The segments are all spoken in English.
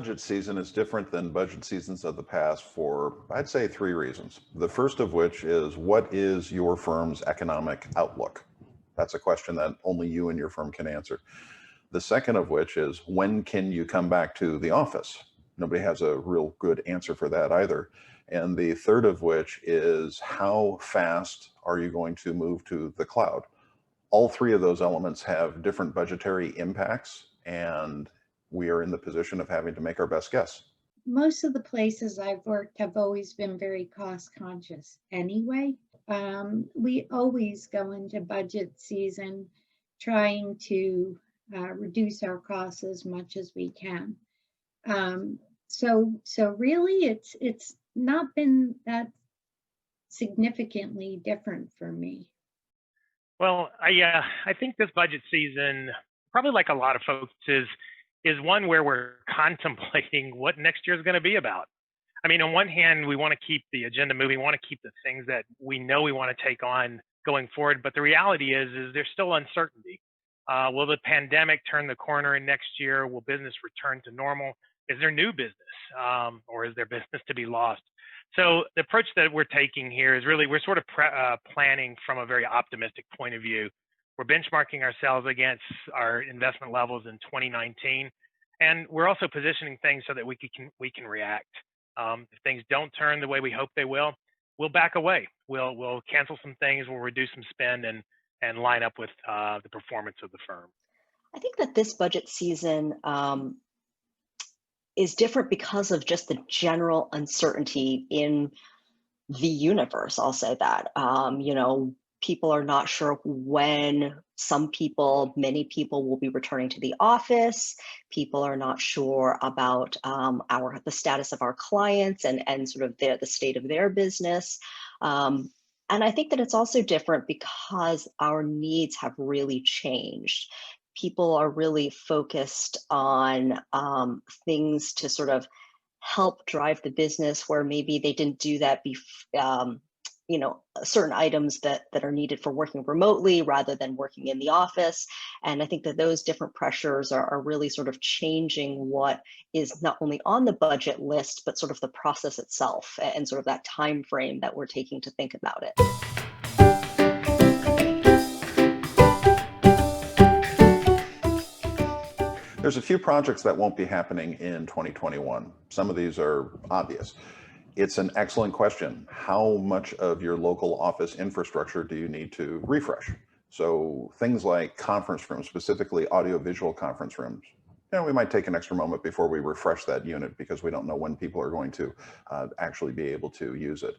budget season is different than budget seasons of the past for, I'd say, 3 reasons. The first of which is, what is your firm's economic outlook? That's a question that only you and your firm can answer. The second of which is, when can you come back to the office? Nobody has a real good answer for that either. And the third of which is, how fast are you going to move to the cloud? All 3 of those elements have different budgetary impacts, and we are in the position of having to make our best guess. Most of the places I've worked have always been very cost conscious anyway. We always go into budget season trying to reduce our costs as much as we can. So really it's not been that significantly different for me. Well, I think this budget season, probably like a lot of folks, is one where we're contemplating what next year is going to be about. I mean, on one hand, we want to keep the agenda moving, we want to keep the things that we know we want to take on going forward. But the reality is there's still uncertainty. Will the pandemic turn the corner in next year? Will business return to normal? Is there new business, or is there business to be lost? So the approach that we're taking here is really, we're sort of planning from a very optimistic point of view. We're benchmarking ourselves against our investment levels in 2019, and we're also positioning things so that we can react. If things don't turn the way we hope they will, we'll back away. We'll cancel some things, we'll reduce some spend, and line up with the performance of the firm. I think that this budget season is different because of just the general uncertainty in the universe. I'll say that. People are not sure when many people will be returning to the office. People are not sure about the status of our clients and sort of the state of their business. And I think that it's also different because our needs have really changed. People are really focused on things to sort of help drive the business where maybe they didn't do that certain items that are needed for working remotely rather than working in the office. And I think that those different pressures are really sort of changing what is not only on the budget list, but sort of the process itself and sort of that time frame that we're taking to think about it. There's a few projects that won't be happening in 2021. Some of these are obvious. It's an excellent question. How much of your local office infrastructure do you need to refresh? So things like conference rooms, specifically audiovisual conference rooms, we might take an extra moment before we refresh that unit because we don't know when people are going to actually be able to use it.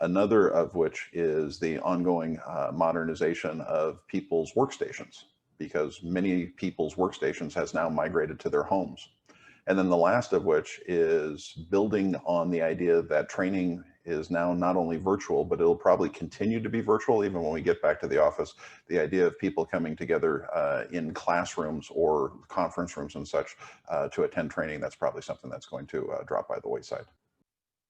Another of which is the ongoing modernization of people's workstations, because many people's workstations has now migrated to their homes. And then the last of which is building on the idea that training is now not only virtual, but it'll probably continue to be virtual even when we get back to the office. The idea of people coming together in classrooms or conference rooms and such to attend training, that's probably something that's going to drop by the wayside.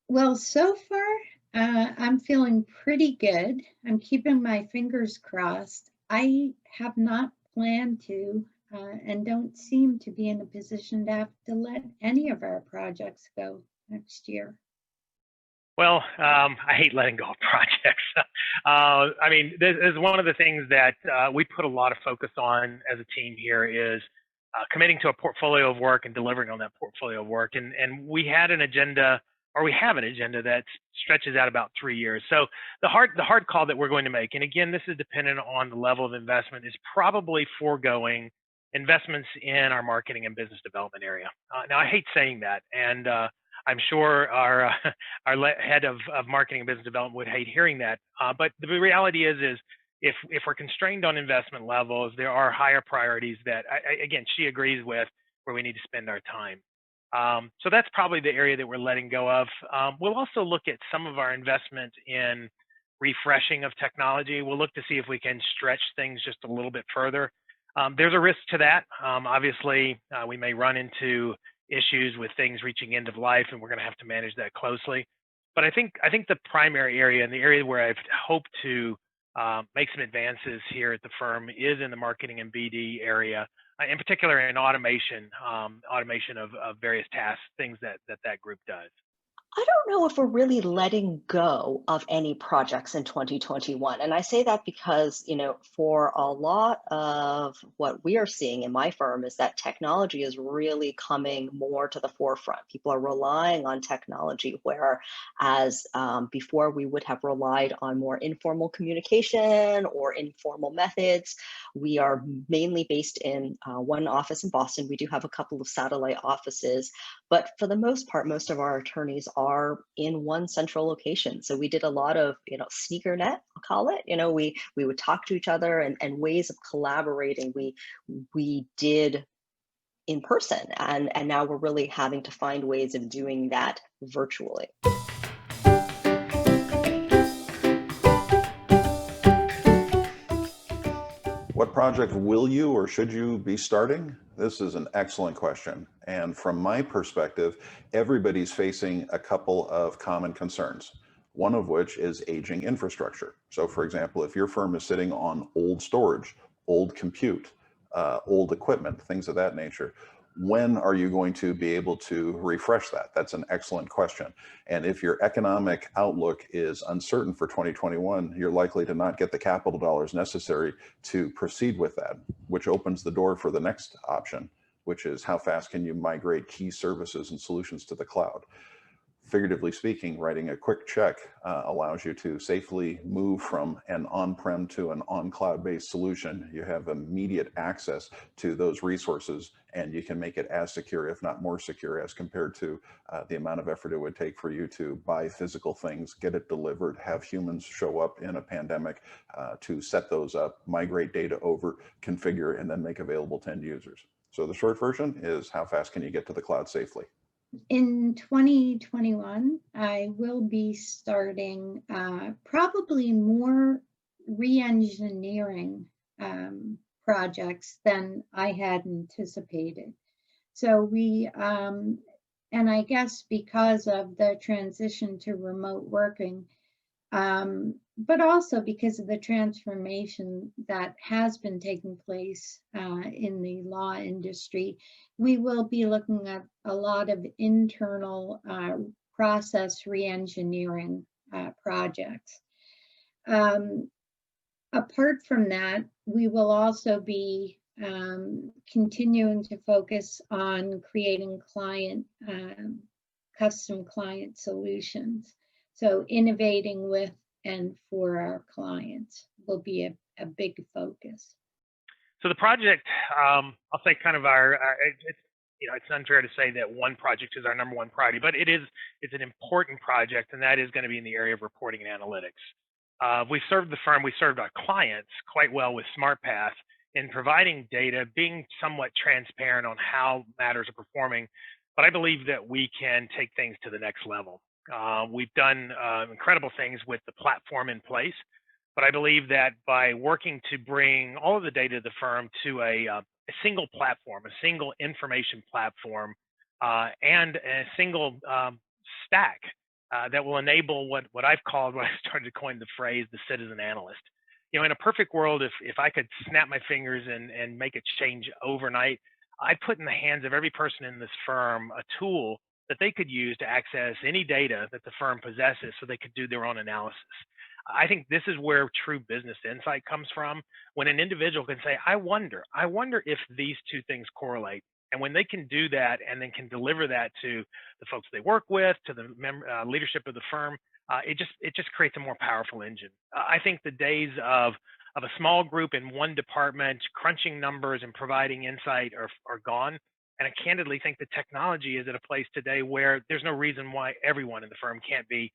Well, so far, I'm feeling pretty good. I'm keeping my fingers crossed. I have not planned to and don't seem to be in a position to have to let any of our projects go next year. Well, I hate letting go of projects. I mean, this is one of the things that we put a lot of focus on as a team here is committing to a portfolio of work and delivering on that portfolio of work. And we had an agenda, or we have an agenda that stretches out about 3 years. So the hard call that we're going to make, and again, this is dependent on the level of investment, is probably foregoing investments in our marketing and business development area. Now, I hate saying that, and I'm sure our head of marketing and business development would hate hearing that. But the reality is if we're constrained on investment levels, there are higher priorities that, again, she agrees with, where we need to spend our time. So that's probably the area that we're letting go of. We'll also look at some of our investment in refreshing of technology. We'll look to see if we can stretch things just a little bit further. There's a risk to that. Obviously, we may run into issues with things reaching end of life, and we're going to have to manage that closely. But I think the primary area, and the area where I've hoped to make some advances here at the firm, is in the marketing and BD area. in particular in automation, automation of various tasks, things that group does. I don't know if we're really letting go of any projects in 2021. And I say that because, for a lot of what we are seeing in my firm is that technology is really coming more to the forefront. People are relying on technology, whereas before we would have relied on more informal communication or informal methods. We are mainly based in one office in Boston. We do have a couple of satellite offices, but for the most part, most of our attorneys are in one central location. So we did a lot of, sneaker net, I'll call it. We would talk to each other, and ways of collaborating we did in person. And now we're really having to find ways of doing that virtually. What project will you or should you be starting? This is an excellent question. And from my perspective, everybody's facing a couple of common concerns, one of which is aging infrastructure. So for example, if your firm is sitting on old storage, old compute, old equipment, things of that nature, when are you going to be able to refresh that? That's an excellent question. And if your economic outlook is uncertain for 2021, you're likely to not get the capital dollars necessary to proceed with that, which opens the door for the next option, which is how fast can you migrate key services and solutions to the cloud? Figuratively speaking, writing a quick check allows you to safely move from an on-prem to an on-cloud-based solution. You have immediate access to those resources, and you can make it as secure, if not more secure, as compared to the amount of effort it would take for you to buy physical things, get it delivered, have humans show up in a pandemic to set those up, migrate data over, configure, and then make available to end users. So the short version is, how fast can you get to the cloud safely? In 2021, I will be starting probably more re-engineering projects than I had anticipated. So and I guess because of the transition to remote working, but also because of the transformation that has been taking place in the law industry, we will be looking at a lot of internal process re-engineering projects. Apart from that, we will also be continuing to focus on creating custom client solutions. So innovating with and for our clients will be a big focus. So the project, I'll say kind of it's unfair to say that one project is our number one priority, but it's an important project, and that is going to be in the area of reporting and analytics. We served our clients quite well with SmartPath in providing data, being somewhat transparent on how matters are performing, but I believe that we can take things to the next level. We've done incredible things with the platform in place, but I believe that by working to bring all of the data of the firm to a single platform, a single information platform, and a single stack that will enable what I've called, when I started to coin the phrase, the citizen analyst. In a perfect world, if I could snap my fingers and make a change overnight, I'd put in the hands of every person in this firm a tool that they could use to access any data that the firm possesses so they could do their own analysis. I think this is where true business insight comes from, when an individual can say, I wonder if these two things correlate. And when they can do that and then can deliver that to the folks they work with, to the leadership of the firm, it just creates a more powerful engine. I think the days of a small group in one department crunching numbers and providing insight are gone. And I candidly think the technology is at a place today where there's no reason why everyone in the firm can't be,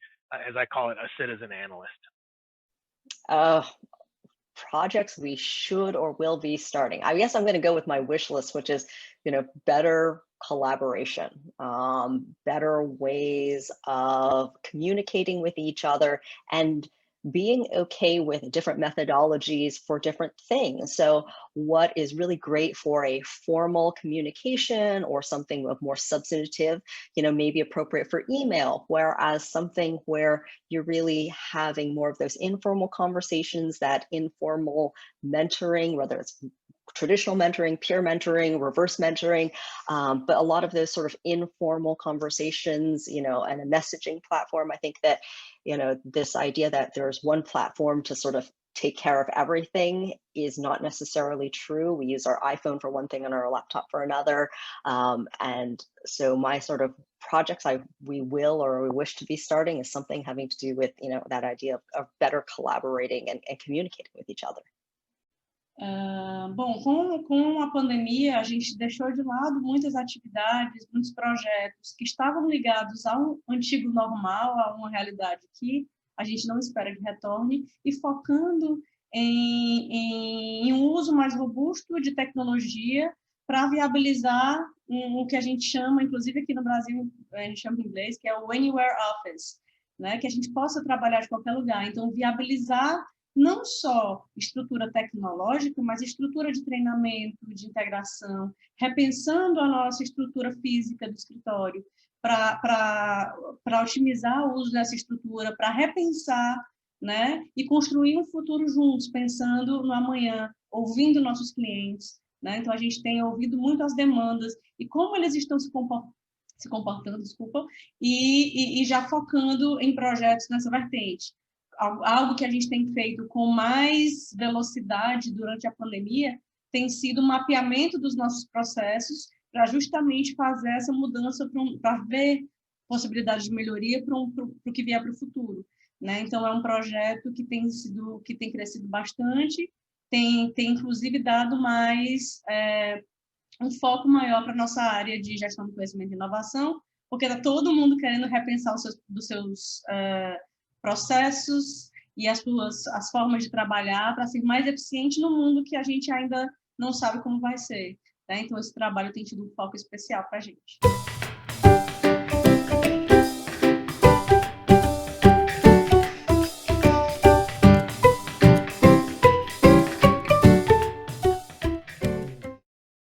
as I call it, a citizen analyst. Projects we should or will be starting. I guess I'm going to go with my wish list, which is, better collaboration, better ways of communicating with each other, and being okay with different methodologies for different things. So what is really great for a formal communication or something of more substantive, may be appropriate for email, whereas something where you're really having more of those informal conversations, that informal mentoring, whether it's traditional mentoring, peer mentoring, reverse mentoring, but a lot of those sort of informal conversations, you know, and a messaging platform. I think that, you know, this idea that there's one platform to sort of take care of everything is not necessarily true. We use our iPhone for one thing and our laptop for another. And so my sort of projects we wish to be starting is something having to do with, you know, that idea of better collaborating and communicating with each other. Bom, com a pandemia, a gente deixou de lado muitas atividades, muitos projetos que estavam ligados ao antigo normal, a uma realidade que a gente não espera que retorne, e focando em um uso mais robusto de tecnologia para viabilizar o que a gente chama, inclusive aqui no Brasil, a gente chama em inglês, que é o Anywhere Office, né? Que a gente possa trabalhar de qualquer lugar. Então, viabilizar não só estrutura tecnológica, mas estrutura de treinamento, de integração, repensando a nossa estrutura física do escritório para otimizar o uso dessa estrutura, para repensar, né, e construir um futuro juntos, pensando no amanhã, ouvindo nossos clientes, né? Então, a gente tem ouvido muito as demandas e como eles estão se comportando, e já focando em projetos nessa vertente. Algo que a gente tem feito com mais velocidade durante a pandemia tem sido o mapeamento dos nossos processos para justamente fazer essa mudança para ver possibilidades de melhoria para o que vier para o futuro, né? Então, é um projeto que tem crescido bastante, tem inclusive dado mais um foco maior para a nossa área de gestão do conhecimento e inovação, porque está todo mundo querendo repensar os seus processos e as formas de trabalhar para ser mais eficiente no mundo que a gente ainda não sabe como vai ser, né? Então, esse trabalho tem tido um foco especial para a gente.